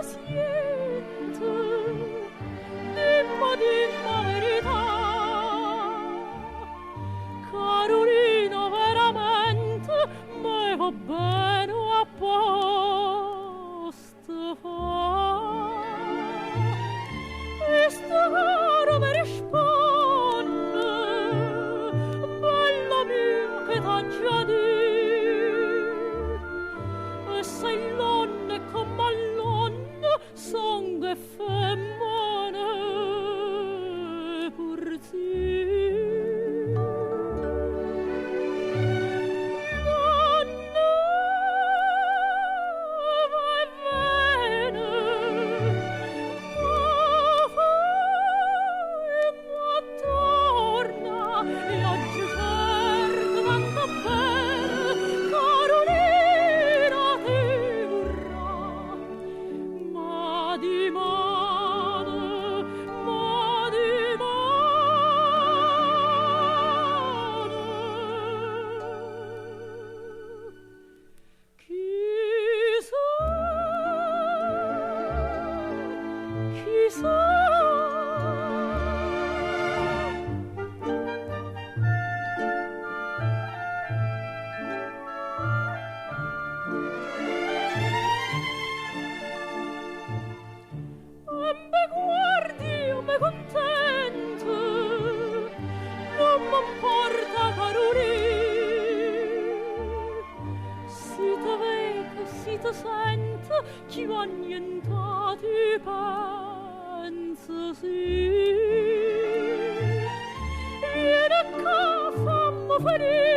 siente, dimmi la verità. Carolina, veramente me va bene a posto fa. E sto caro mi risponde, bella mia che t'ha già detto, e sei l'onne come all'onne, sangue e femmine pur chi va nientati pensa sì. Vieni qua, fammi felice.